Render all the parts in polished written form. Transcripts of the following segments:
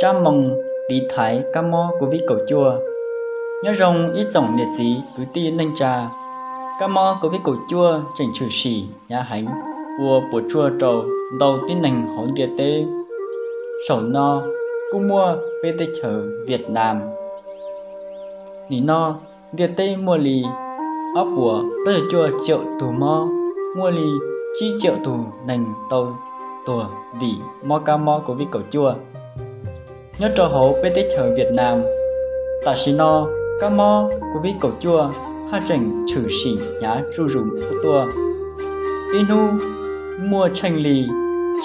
cha mong đi thái cá mò của vị cầu chua nhớ rong ít dòng liệt gì cứ tin nâng trà cá mò của vị cầu chua chỉnh trừ xỉ nhà hành vua bùa chua trầu đầu tin nành hỗn địa tê sổ no cũng mua bê tê chờ Việt Nam nỉ no địa tê mua lì ốc bùa bây giờ chua triệu tù mò mua lì chi triệu tù nành tàu tùa vì mò cá mò của vị cầu chua nhớ trò hổ bê tê chờ Việt Nam ta xí no cá mò của vị cầu chua ha chỉnh trừ xỉ nhá ru rùm của tua inu mua chanh lì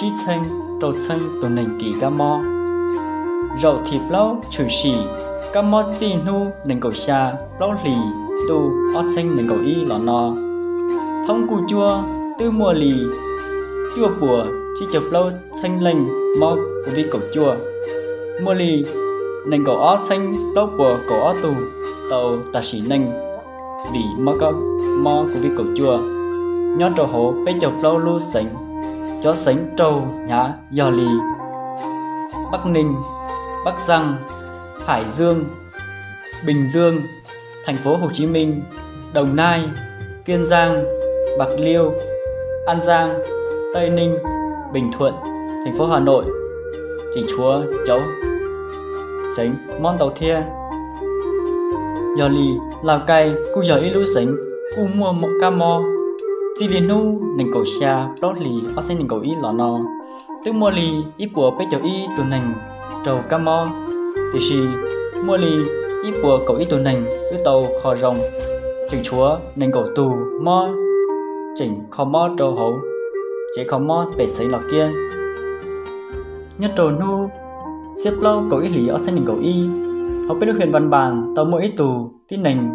chi chanh trâu chanh tụ nành kỳ cá mò rau thịt lâu trừ xỉ cá mò chi nu nành cầu xa lâu lì tu ót chanh nành cầu y lò no thông cù chua tư mua lì chua bùa chi chụp lâu chanh lành mò của vị cầu chua mua lì nành cầu ót chanh lâu bùa cầu ót tù tàu ta xỉ nành vì mò của vị cầu chua nhón trầu hổ bê chụp lâu lu sánh chó sánh trâu nhá giò lì Bắc Ninh, Bắc Giang, Hải Dương, Bình Dương, thành phố Hồ Chí Minh, Đồng Nai, Kiên Giang, Bạc Liêu, An Giang, Tây Ninh, Bình Thuận, thành phố Hà Nội, Chỉnh Chúa, Cháu, sánh món tàu thia, giò lì, Lào Cai, cu giò y lu sánh, cu mua một cá mò chỉ liền nu nền cầu xa lót lì ở trên nền cầu y lọ no tức mua lì ít bùa bé chầu y tụ nành trầu cá mò thì xì mua lì ít bùa cầu y tụ nành tức tàu kho rồng chỉnh chúa nền cầu tù mò chỉnh kho mò trầu hậu chỉ kho mò bể sấy lọ kia nhất trầu nu xếp lâu cầu y lì ở trên nền cầu y họ biết được huyền văn bản tàu mua ít tù tin nành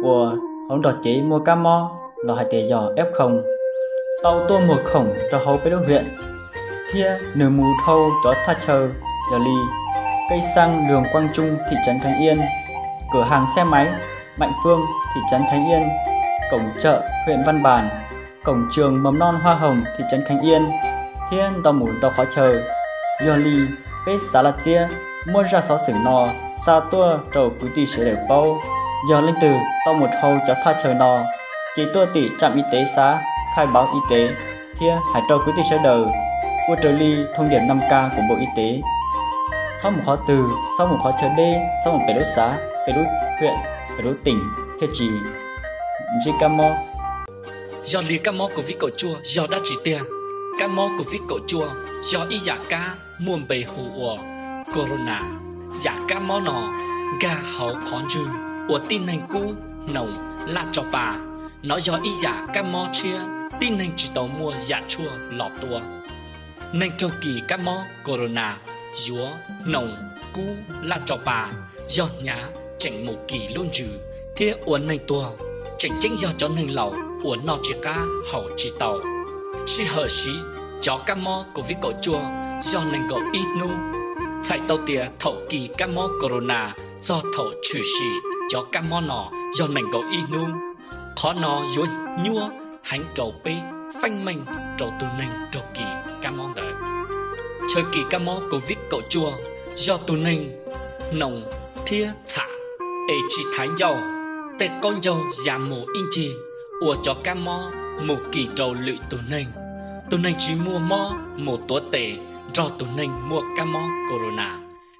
của ông đọt chế mua cá mò là hai tề giò F0 tàu tua mùa khổng cho hậu bế đô huyện thia nửa mù thâu cho tha chờ giò lì cây xăng đường Quang Trung thị trấn Khánh Yên cửa hàng xe máy Mạnh Phương thị trấn Khánh Yên cổng chợ huyện Văn Bản cổng trường mầm non Hoa Hồng thị trấn Khánh Yên thiên tàu mù tàu khó chờ giò lì bế xá là chia mua ra xó xử nò xa tua trầu cứ tì sửa đều bao giờ lên từ tàu một hầu cho tha chờ nò chỉ tua tỷ trạm y tế xã khai báo y tế thia hải trâu cứ tì sửa đời của trợ ly thông điệp 5K của Bộ Y tế sau một khó từ sau một khó chờ đê sau một bể đốt xã bể đốt huyện bể đốt tỉnh theo chỉ Gcamo do lì cá mò của vị cầu chua do đã chỉ tiền cá mò của vị cầu chua do y giả cá muôn bề hù ủa corona giả cá mò nọ gà hậu khó trừ ủa tin hành cũ nồng là cho bà nó do y giả cá mò chia tin hành chỉ tàu mua giả chua lọ tua nên châu kỳ cá mò corona dúa nồng cũ là cho bà do nhá chỉnh một kỳ luôn trừ thế uốn nên tua chỉnh chính do cho nên lẩu uốn nọ chỉ cá hậu chỉ tàu si hở xí chó cá mò của vị cầu chua do nên cầu ít nu chạy tàu tia thậu kỳ cá mò corona do thậu trừ xì chó cá mò nọ do nên cầu ít nu khó nó dối nhua hành trầu bê phanh mình trầu tu nành trầu kỳ cá mò đỡ chơi kỳ cá mò của vị cầu chua do tu nành nồng thia thả ê chi thái dầu tê con dầu giảm mù in chi ủa cho cá mò một kỳ trầu lụy tu nành chỉ mua mò một túa tệ do tu nành mua cá mò corona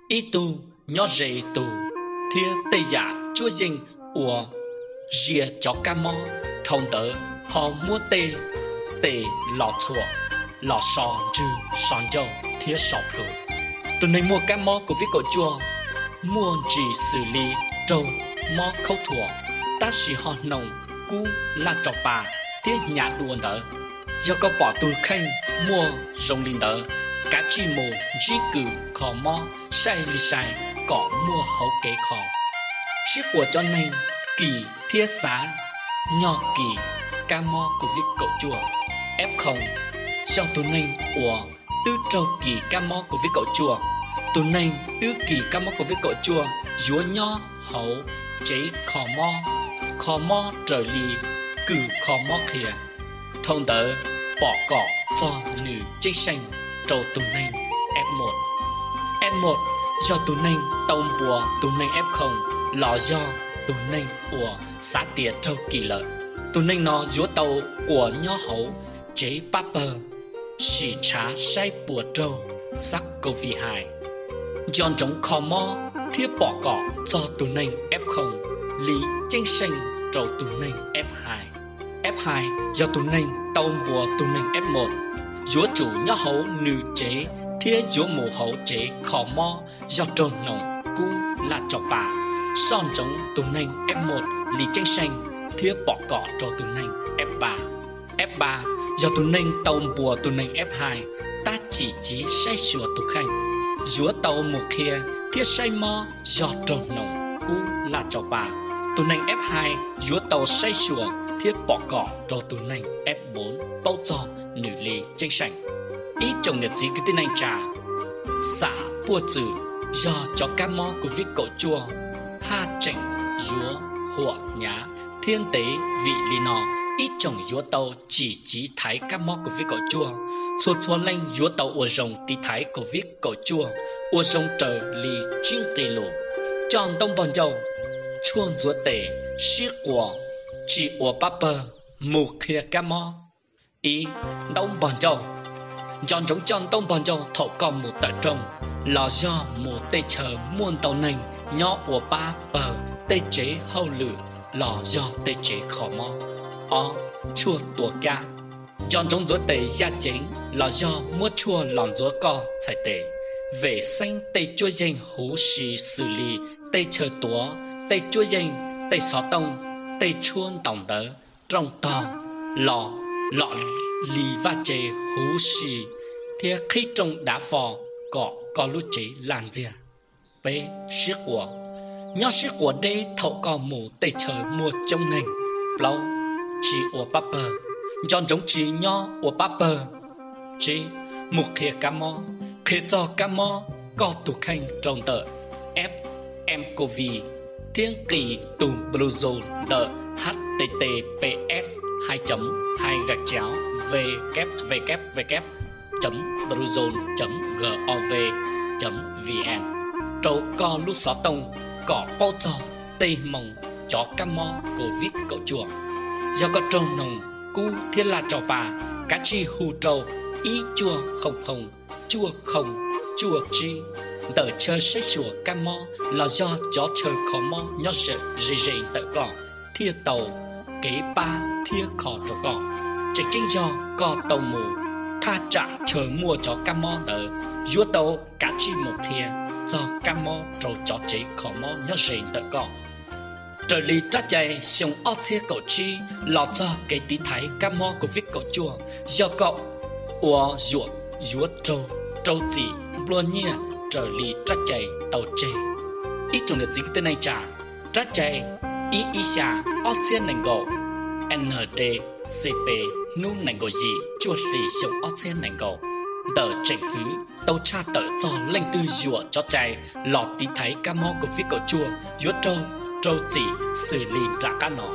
ít tu nhó dễ tu thia tê giả chua dinh ủa dìa cho cá mò thông tớ họ mua tê lọ chùa lọ sò trừ sòn dầu thia sọp hữu tu nành mua cá mò của vị cầu chua mua chỉ xử lý trâu mò khâu thua ta chỉ họ nồng cú là chọc bà thiết nhà đuôn đỡ do có bỏ tu khanh mua rồng linh đỡ cá chi mù chỉ cử khó mò sai li sai có mua hậu kế khó chiếc của cho nên kỳ thiết xá nhỏ kỳ cá mò của việc cậu chùa F0 do tu nên của tư trâu kỳ cá mò của việc cậu chùa tu nên tư kỳ cá mò của việc cậu chùa dúa nhỏ hậu chế khó mò trời ly cử khó mò khía thông tớ bỏ cỏ cho nữ chế xanh trâu tu nên F1 do tụ nên tông bùa tụ nên ép không lò do tụ nên của xã tiệt trâu kỳ lợi tụ nên nó giữa tàu của nhỏ hậu chế bắp bờ xì trá say bùa trâu sắc câu vi hài dọn giống khó mò thiết bỏ cỏ do tụ nên ép không lý tranh sinh trâu tụ nên F2 do tụ nên tàu bùa tụ nên F1 giữa chủ nhỏ hậu nữ chế thiết giữa mù hậu chế khó mò do trâu nồng cú là trò bà son giống tụ nên F1 lý tranh sinh thiết bỏ cỏ cho tụ nên F3 do tụ nên tàu bùa tụ nên F2 ta chỉ say sủa tụ khanh giữa tàu một kia thiết say mò do trâu nồng cú là trò bà tụ nên F2 giữa tàu say sủa thiết bỏ cỏ cho tụ nên F4 bao cho nữ lý tranh sảnh ý trong nhật gì cái tên này trả xả bùa tử do cho các mò của viết cậu chua ha chỉnh dúa hỏa nhá thiên tế vị lý nọ ít trong dúa tàu chỉ thấy các mò của viết cậu chua xua lên dúa tàu ua rồng tí thái của viết cậu chua ua rồng trở lì chinh tì lù chọn đông bọn dầu chuông dúa tể xí quả chỉ ua bắp bờ mù kia các mò ý đông bọn dầu chọn giống chọn đông bọn dầu thổ còn một tại trong lò do một tê chờ muôn tàu nành nhỏ ua ba bờ tê chế hậu lử lò do tê chế khó mò chua tua ca chọn giống dối tê gia chính lò do mua chua lòn dối co chạy tê vệ xanh tê chua danh hú xì xử lý tê chờ túa tê chua danh tê xó tông tê chuôn tổng tớ trong tò lò lì va chê hú xì thế khi trong đá phò có lúc chế làn dìa bê siết của nhỏ siết của đây thậu có mù tê chờ mua trong nành lâu chỉ ủa bắp bờ chọn giống chỉ nhỏ ủa bắp bờ chỉ một khía cá mò khía cho cá mò có tụ khanh trong tờ F M COVID thiên kỳ tụ bluezone tờ HTTPS 2.2.www.bluezone.gov.vn trâu co lúc xó tông cỏ bao trò tây mông chó cam mò cô viết cậu chùa do có trâu nồng cu thiên là trò bà cá chi hù trâu ý chua không chua chi tờ chơi sách chùa cam mò là do chó chơi khó mò nhót rệ tờ cỏ thia tàu kế ba thia khó trò cỏ chỉ chính do có tàu mù tha trả chờ mua cho cam mò tờ dúa tàu cá chi một thia do cam mò trâu chó chế khó mò nhót rệ tờ cỏ trở lý trách chạy xong ớt xe cậu chi lọt cho cái tí thái cam mò của viết cậu chùa do cậu ua dúa trâu gì luôn nhia trở lý trách chạy tàu chê ít trong được gì tên này trả trách chạy ý xa ớt xe nành gầu ND CP nu nành gầu gì chua lì xong ớt xe nành gầu tờ chạy phứ tàu cha tờ cho lệnh tư dùa cho chạy lọt tí thái cam mò của viết cậu chùa dúa trâu gì xử lý trả cá nọ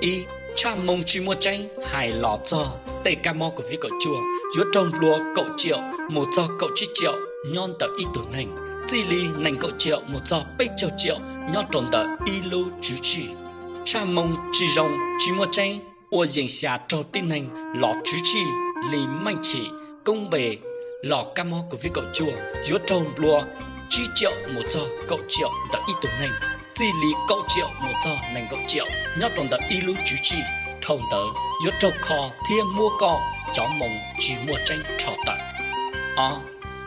y cha mông chỉ mua tranh hài lọ cho tây cam mò của viết cậu chùa dúa trông lúa cậu triệu một cho cậu chi triệu nhon tờ y tủ nành chi lý nành cậu triệu một cho bê triệu nhon tròn tờ y lưu chú chi cha mông chỉ rong chỉ mua tranh ô diện xà trâu tin nành lọ chú chi lý mạnh chỉ công bề lọ cam mò của viết cậu chùa dúa trông lúa chi triệu một cho cậu triệu tờ y tủ nành chỉ lý cậu triệu một giờ nành cậu triệu nhớ trong tờ y lưu chú chi thông tớ yếu trâu kho thiên mua co chó mông chỉ mua tranh trò tờ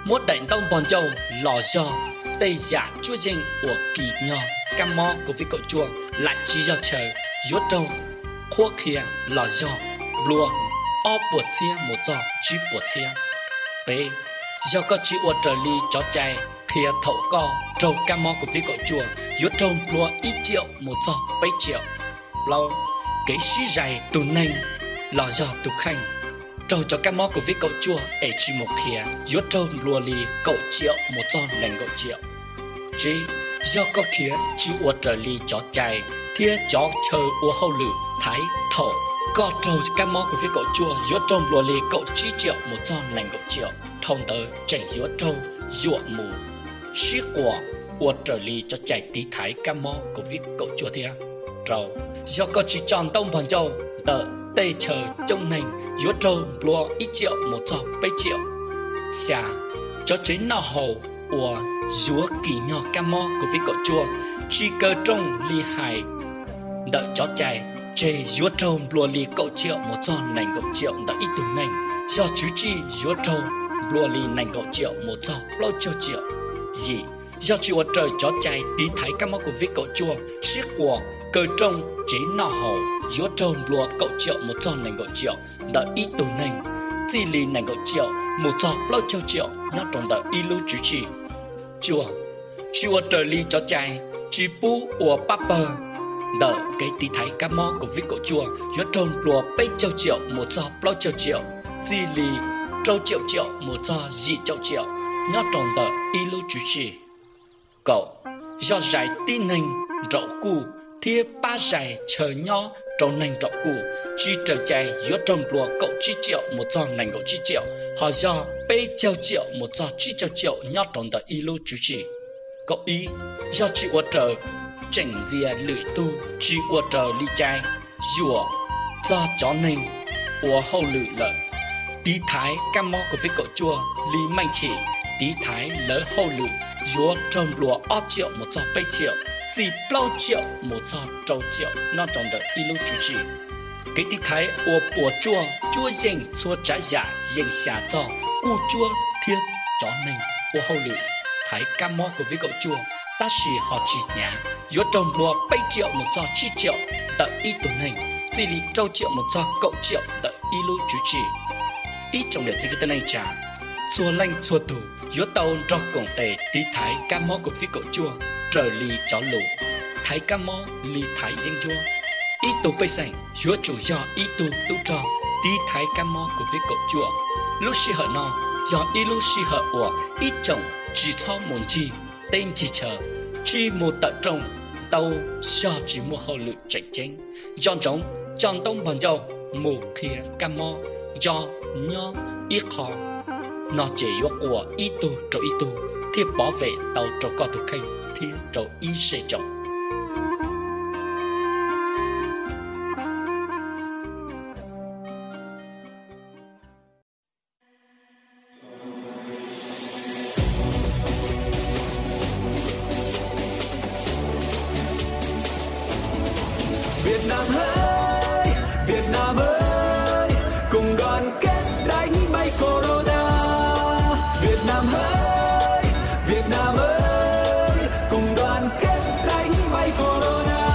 mua đánh tông bọn châu lò do tây giả chúa danh của kỳ nhỏ cam mò của vị cậu chua lại chỉ do trời yếu trâu khoa kia lò do lùa bột xe một giờ chỉ bột xe b do có chỉ uất trở ly chó chạy khía thậu co trâu cam mò của vị cậu chùa yếu trâu lúa ít triệu một giờ 7 triệu lâu cái xí dài tù nành lò do tù khanh trâu cho cam mò của vị cậu chùa ở chỉ một khía yếu trâu lúa lì cậu triệu một giờ nành cậu triệu chỉ do có khía chỉ uất trở ly chó chạy thía chó chờ uất hậu lử thái thậu có trâu cam mò của vị cậu chùa yếu trâu lúa lì cậu 7 triệu một giờ nành cậu triệu thông tớ chảy yếu trâu ruộng mù sĩ của我这里就在地台干么个việc cậu chúa thia rồi do có chỉ chọn đông bằng châu tờ tây chờ trong nền giữa trâu lúa ít triệu một giờ bảy triệu xa cho chính nó hậu của giữa kỳ nhỏ cam mo của vị cậu chúa chỉ cơ trong ly hài đợi cho chạy chê giữa trâu lúa ly cậu triệu một giờ nền cậu triệu đợi ít tuổi nền do chú chi giữa trâu lúa ly nền cậu triệu một giờ lâu triệu gì do chịu trời cho chạy tí thấy cam mo của vị cậu chúa sĩ của cơ trong chế nào hậu giữa trâu lúa cậu triệu một giờ nền cậu triệu đợi ít tuổi nền chỉ lì nền cậu triệu một giờ lâu triệu nhớ trong đợi ít lưu chú chi chùa trời ly cho chạy chỉ bú của papa đợi cái tí thấy cam mo của vị cậu chúa giữa trâu lúa bảy triệu một giờ lâu triệu chỉ lì trâu triệu một giờ gì triệu nhớ trong đợi ít lưu chú chi cậu do giải tin hình rậu cù thia ba giải chờ nhỏ trong nền rậu cù chỉ trở chạy giữa trong lúa cậu chỉ triệu một giờ nền cậu chỉ triệu họ do bê triệu một giờ chỉ triệu nhỏ trong đời y lưu chú chỉ cậu ý do chỉ qua trời chỉnh dìa lưỡi tu chỉ qua trời ly chai dùa do chó nền của hậu lưỡi lợi tí thái cam mo của vị cậu chua ly mạnh chỉ tí thái lỡ hậu lưỡi giữa trong lúa 8 triệu một giờ 7 triệu chỉ bao triệu một giờ trâu triệu nó trong đời y lưu chú chỉ cái tí thái của bùa chua dành chua trái giả dành xả cho cu chua thiết chó nền của hậu lự thái cam mo của vị cậu chua ta chỉ họ chỉ nhà giữa trong lúa 7 triệu một giờ 9 triệu đợi y tuổi nền chỉ lý trâu triệu một giờ cậu triệu đợi y lưu chú chỉ ít trong đời gì cái tên này trả chua lanh chua tù giữa tàu cho cổng tề tí thái cam mo của vị cậu chua trời ly chó lù thái cam mo ly thái danh chua ít tù bây sành giữa chủ do ít tù tu trò tí thái cam mo của vị cậu chua lúc xì hở no do ít lúc xì hở của ít chồng chỉ cho muốn chi tên chỉ chờ chi một tận trong tàu do chỉ một hậu lự chạy chén do trống chọn tông bằng dầu một kia cam mo do nho ít khó nó chỉ yếu của ít tu cho ít tu thì bảo vệ tàu cho con thực hành thì cho ít sẽ chồng Việt Nam ơi, Việt Nam ơi, cùng đoàn kết đánh bay Corona. Việt Nam ơi, Việt Nam ơi, cùng đoàn kết đánh bay Corona.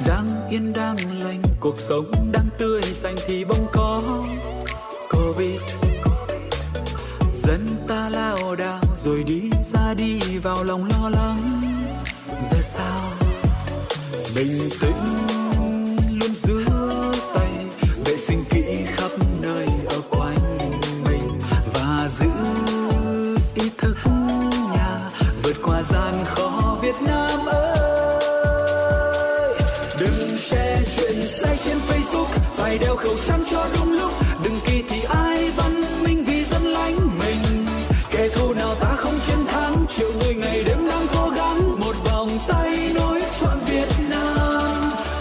Đang yên đang lành, cuộc sống đang tươi xanh thì bỗng có Covid. Dân ta lao đao rồi đi ra đi vào lòng lo lắng. Giờ sao bình tĩnh luôn giữ tay, vệ sinh kỹ khắp nơi ở quanh mình và giữ ý thức nhà vượt qua gian khó. Việt Nam ơi, đừng share chuyện sai trên Facebook, phải đeo khẩu trang cho đúng lúc. Đừng kỳ thị ai văn minh vì dân lánh mình. Kẻ thù nào ta không chiến thắng, triệu người ngày đêm đang cố gắng. Một vòng tay nối trọn Việt Nam,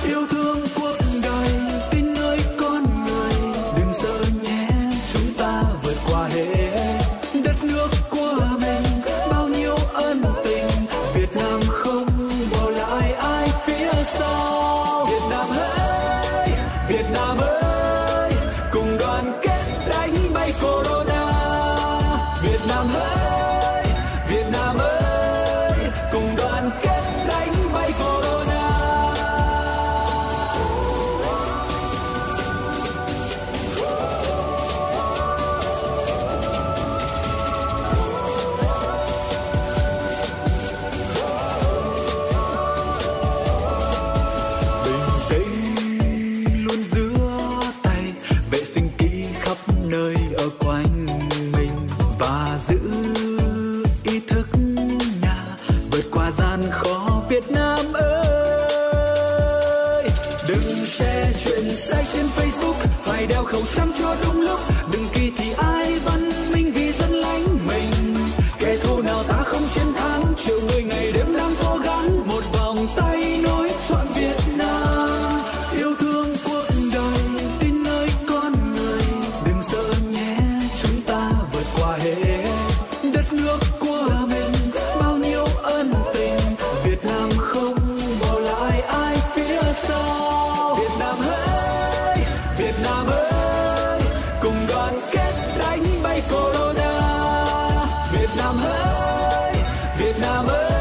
yêu thương cuộc đời, tin nơi con người. Đừng sợ nhé, chúng ta vượt qua hết. Đất nước của mình bao nhiêu ân tình, Việt Nam không bỏ lại ai phía sau. Việt Nam ơi, Việt Nam ơi, cùng đoàn kết đánh bay Corona. Việt Nam ơi, Việt Nam ơi, cùng đoàn kết đánh bay Corona. Bình tĩnh luôn giữ tay, vệ sinh kỹ khắp nơi ở quanh mình và giữ ý thức nhà vượt qua gian khó. Việt Nam ơi, like trên Facebook, phải đeo khẩu trang cho đúng lúc, đừng kỳ thị ai văn minh vì dân lánh mình. Kẻ thù nào ta không chiến thắng, triệu người ngày đêm đang cố gắng, một vòng tay nối trọn Việt Nam. Yêu thương cuộc đời, tin nơi con người, đừng sợ nhé, chúng ta vượt qua hết. Đất nước của mình bao nhiêu ân tình, Việt Nam không bỏ lại ai phía sau. Việt Nam ơi, Việt Nam ơi, cùng đoàn kết đánh bay Corona. Việt Nam ơi, Việt Nam ơi.